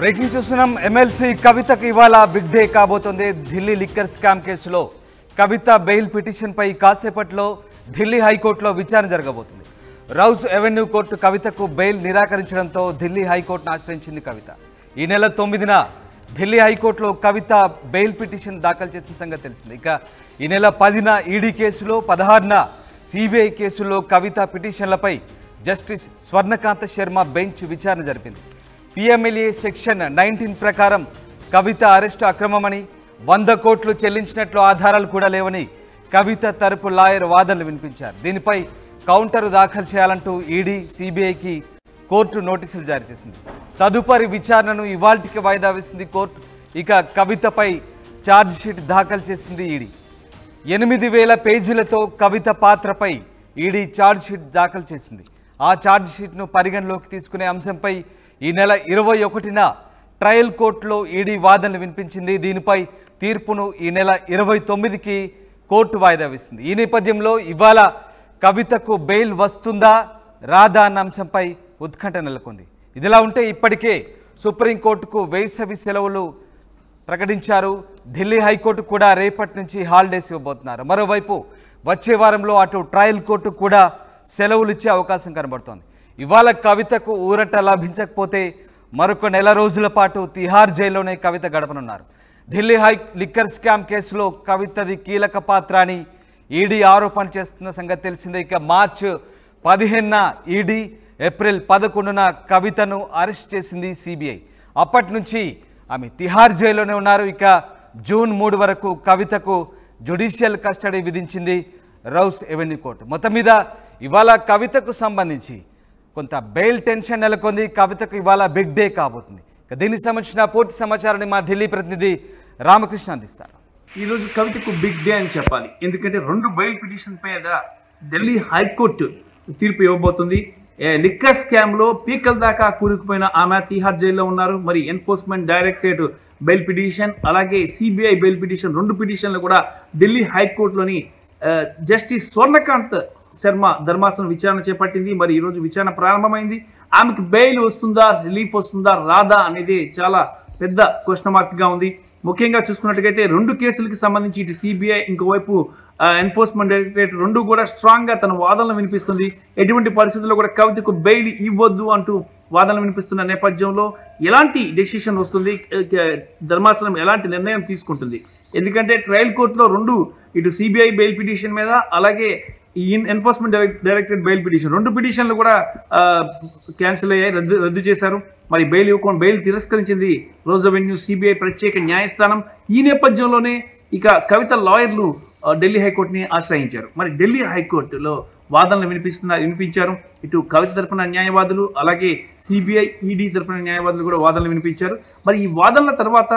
Breaking చూస్తున్నాం. MLC కవితకు ఇవాళ బిగ్ డే కాబోతోంది. ఢిల్లీ లిక్కర్ స్కామ్ కేసులో కవిత బెయిల్ పిటిషన్పై కాసేపట్లో ఢిల్లీ హైకోర్టులో విచారణ జరగబోతుంది. రౌజ్ ఎవెన్యూ కోర్టు కవితకు బెయిల్ నిరాకరించడంతో ఢిల్లీ హైకోర్టును ఆశ్రయించింది కవిత. ఈ నెల 9న ఢిల్లీ హైకోర్టులో కవిత బెయిల్ పిటిషన్ దాఖలు చేసిన సంగతి తెలిసింది. ఇక ఈ నెల 10న ఈడీ కేసులో, 16న సిబిఐ కేసులో కవిత పిటిషన్లపై జస్టిస్ స్వర్ణకాంత శర్మ బెంచ్ విచారణ జరిపింది. పిఎంఎల్ఏ సెక్షన్ 19 ప్రకారం కవిత అరెస్టు అక్రమమని, 100 కోట్లు చెల్లించినట్లు ఆధారాలు కూడా లేవని కవిత తరపు లాయర్ వాదనలు వినిపించారు. దీనిపై కౌంటర్ దాఖలు చేయాలంటూ ఈడీ, సిబిఐకి కోర్టు నోటీసులు జారీ చేసింది. తదుపరి విచారణను ఇవాల్టికి వాయిదా వేసింది కోర్టు. ఇక కవితపై ఛార్జ్షీట్ దాఖలు చేసింది ఈడీ. 8000 పేజీలతో కవిత పాత్రపై ఈడీ ఛార్జ్షీట్ దాఖలు చేసింది. ఆ ఛార్జ్షీట్ను పరిగణలోకి తీసుకునే అంశంపై ఈ నెల 21న ట్రయల్ కోర్టులో ఈడీ వాదనలు వినిపించింది. దీనిపై తీర్పును ఈ నెల 29కి కోర్టు వాయిదా వేసింది. ఈ నేపథ్యంలో ఇవాళ కవితకు బెయిల్ వస్తుందా రాదా అన్న అంశంపై ఉత్కంఠ నెలకొంది. ఇదిలా ఉంటే ఇప్పటికే సుప్రీంకోర్టుకు వేసవి సెలవులు ప్రకటించారు. ఢిల్లీ హైకోర్టు కూడా రేపటి నుంచి హాలిడేస్ ఇవ్వబోతున్నారు. మరోవైపు వచ్చే వారంలో అటు ట్రయల్ కోర్టు కూడా సెలవులు ఇచ్చే అవకాశం కనబడుతోంది. ఇవాళ కవితకు ఊరట లభించకపోతే మరొక నెల రోజుల పాటు తిహార్ జైల్లోనే కవిత గడపనున్నారు. ఢిల్లీ లిక్కర్ స్కామ్ కేసులో కవితది కీలక పాత్ర అని ఈడీ ఆరోపణ చేస్తున్న సంగతి తెలిసిందే. ఇక మార్చి 15న ఈడీ, ఏప్రిల్ 11న కవితను అరెస్ట్ చేసింది సిబిఐ. అప్పటి నుంచి ఆమె తిహార్ జైల్లోనే ఉన్నారు. ఇక జూన్ 3 వరకు కవితకు జ్యుడిషియల్ కస్టడీ విధించింది రౌస్ ఎవెన్యూ కోర్టు. మొత్తం మీద ఇవాళ కవితకు సంబంధించి కొంత బెయిల్ టెన్షన్ నెలకొంది. కవితకు ఇవాళ బిగ్ డే కాబోతుంది. దీనికి సంబంధించిన పూర్తి సమాచారాన్ని మా ఢిల్లీ ప్రతినిధి రామకృష్ణ అందిస్తారు. ఈరోజు కవితకు బిగ్ డే అని చెప్పాలి. ఎందుకంటే 2 బెయిల్ పిటిషన్ పైన ఢిల్లీ హైకోర్టు తీర్పు ఇవ్వబోతుంది. లిక్కర్ స్కామ్లో పీకల దాకా కూరుకుపోయిన ఆమె తిహార్ జైల్లో ఉన్నారు. మరి ఎన్ఫోర్స్మెంట్ డైరెక్టరేట్ బెయిల్ పిటిషన్, అలాగే సిబిఐ బెయిల్ పిటిషన్, 2 పిటిషన్లు కూడా ఢిల్లీ హైకోర్టులోని జస్టిస్ స్వర్ణకాంత్ శర్మ ధర్మాసనం విచారణ చేపట్టింది. మరి ఈరోజు విచారణ ప్రారంభమైంది. ఆమెకు బెయిల్ వస్తుందా, రిలీఫ్ వస్తుందా, రాదా అనేది చాలా పెద్ద క్వశ్చన్ మార్క్గా ఉంది. ముఖ్యంగా చూసుకున్నట్టుగైతే 2 కేసులకి సంబంధించి ఇటు సిబిఐ, ఇంకోవైపు ఎన్ఫోర్స్మెంట్ డైరెక్టరేట్ 2 కూడా స్ట్రాంగ్గా తన వాదనలు వినిపిస్తుంది. ఎటువంటి పరిస్థితుల్లో కూడా కవితకు బెయిల్ ఇవ్వద్దు అంటూ వాదనలు వినిపిస్తున్న నేపథ్యంలో ఎలాంటి డెసిషన్ వస్తుంది, ధర్మాసనం ఎలాంటి నిర్ణయం తీసుకుంటుంది? ఎందుకంటే ట్రయల్ కోర్టులో 2 ఇటు సిబిఐ బెయిల్ పిటిషన్ మీద, అలాగే ఈ ఎన్ఫోర్స్మెంట్ డైరెక్టరేట్ బెయిల్ పిటిషన్ 2 పిటిషన్లు కూడా క్యాన్సిల్ అయ్యాయి, రద్దు చేశారు. మరి బెయిల్ ఇవ్వకుండా బెయిల్ తిరస్కరించింది రోజ్ ఎవెన్యూ సిబిఐ ప్రత్యేక న్యాయస్థానం. ఈ నేపథ్యంలోనే ఇక కవిత లాయర్లు ఢిల్లీ హైకోర్టుని ఆశ్రయించారు. మరి ఢిల్లీ హైకోర్టులో వాదనలు వినిపించారు. ఇటు కవిత తరపున న్యాయవాదులు, అలాగే సిబిఐ, ఈడీ తరపున న్యాయవాదులు కూడా వాదనలు వినిపించారు. మరి ఈ వాదనల తర్వాత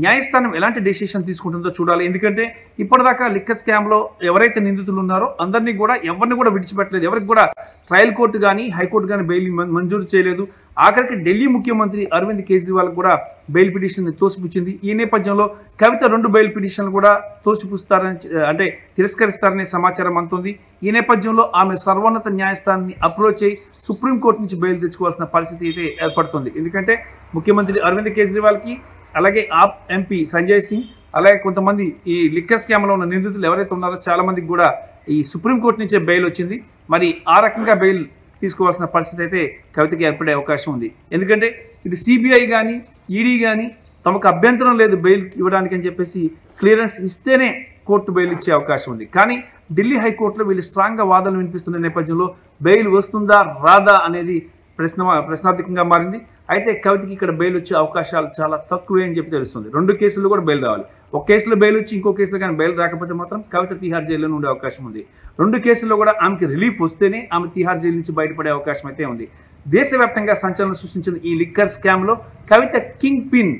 న్యాయస్థానం ఎలాంటి డెసిషన్ తీసుకుంటుందో చూడాలి. ఎందుకంటే ఇప్పటిదాకా లిక్కర్ స్కామ్లో ఎవరైతే నిందితులు ఉన్నారో అందరినీ కూడా ఎవరిని కూడా విడిచిపెట్టలేదు. ఎవరికి కూడా ట్రయల్ కోర్టు కానీ హైకోర్టు కానీ బెయిల్ మంజూరు చేయలేదు. ఆఖరికి ఢిల్లీ ముఖ్యమంత్రి అరవింద్ కేజ్రీవాల్ కూడా బెయిల్ పిటిషన్ తోసిపుచ్చింది. ఈ నేపథ్యంలో కవిత 2 బెయిల్ పిటిషన్లు కూడా తోసిపుస్తారని, అంటే తిరస్కరిస్తారనే సమాచారం అందుతుంది. ఈ నేపథ్యంలో ఆమె సర్వోన్నత న్యాయస్థానాన్ని అప్రోచ్ అయ్యి సుప్రీంకోర్టు నుంచి బెయిల్ తెచ్చుకోవాల్సిన పరిస్థితి అయితే ఏర్పడుతుంది. ఎందుకంటే ముఖ్యమంత్రి అరవింద్ కేజ్రీవాల్కి, అలాగే ఆప్ ఎంపీ సంజయ్ సింగ్, అలాగే కొంతమంది ఈ లిక్కర్ స్కామ్లో ఉన్న నిందితులు ఎవరైతే ఉన్నారో చాలా మందికి కూడా ఈ సుప్రీంకోర్టు నుంచే బెయిల్ వచ్చింది. మరి ఆ రకంగా బెయిల్ తీసుకోవాల్సిన పరిస్థితి అయితే కవితకి ఏర్పడే అవకాశం ఉంది. ఎందుకంటే ఇది సిబిఐ కానీ ఈడీ కానీ తమకు అభ్యంతరం లేదు బెయిల్ ఇవ్వడానికి అని చెప్పేసి క్లియరెన్స్ ఇస్తేనే కోర్టు బెయిల్ ఇచ్చే అవకాశం ఉంది. కానీ ఢిల్లీ హైకోర్టులో వీళ్ళు స్ట్రాంగ్గా వాదనలు వినిపిస్తున్న నేపథ్యంలో బెయిల్ వస్తుందా రాదా అనేది ప్రశ్నార్థకంగా మారింది. అయితే కవితకి ఇక్కడ బెయిల్ వచ్చే అవకాశాలు చాలా తక్కువే అని చెప్పి తెలుస్తుంది. 2 కేసులు కూడా బెయిల్ రావాలి. ఒక కేసులో బెయిల్ వచ్చి ఇంకో కేసులో కానీ బెయిల్ రాకపోతే మాత్రం కవిత తిహార్ జైల్లోనే ఉండే అవకాశం ఉంది. 2 కేసుల్లో కూడా ఆమెకి రిలీఫ్ వస్తేనే ఆమె తిహార్ జైలు నుంచి బయటపడే అవకాశం అయితే ఉంది. దేశవ్యాప్తంగా సంచలనం సృష్టించిన ఈ లిక్కర్ స్కామ్లో కవిత కింగ్ పిన్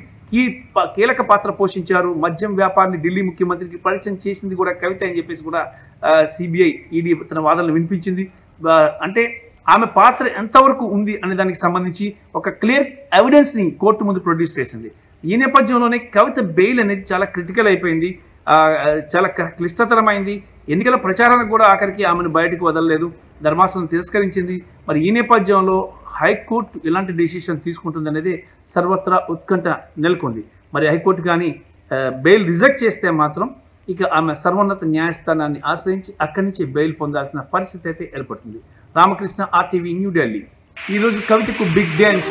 కీలక పాత్ర పోషించారు. మద్యం వ్యాపారాన్ని ఢిల్లీ ముఖ్యమంత్రికి పరిచయం చేసింది కూడా కవిత అని చెప్పేసి కూడా సిబిఐ, ఈడీ తన వాదనలు వినిపించింది. అంటే ఆమె పాత్ర ఎంతవరకు ఉంది అనే దానికి సంబంధించి ఒక క్లియర్ ఎవిడెన్స్ని కోర్టు ముందు ప్రొడ్యూస్ చేసింది. ఈ నేపథ్యంలోనే కవిత బెయిల్ అనేది చాలా క్రిటికల్ అయిపోయింది, చాలా క్లిష్టతరమైంది. ఎన్నికల ప్రచారానికి కూడా ఆఖరికి ఆమెను బయటకు వదలలేదు, ధర్మాసనం తిరస్కరించింది. మరి ఈ నేపథ్యంలో హైకోర్టు ఎలాంటి డెసిషన్ తీసుకుంటుంది అనేది సర్వత్రా ఉత్కంఠ నెలకొంది. మరి హైకోర్టు కానీ బెయిల్ రిజెక్ట్ చేస్తే మాత్రం ఇక ఆమె సర్వోన్నత న్యాయస్థానాన్ని ఆశ్రయించి అక్కడి నుంచి బెయిల్ పొందాల్సిన పరిస్థితి అయితే ఏర్పడుతుంది. రామకృష్ణ, RTV, న్యూఢిల్లీ. ఈరోజు కవితకు బిగ్ డే అని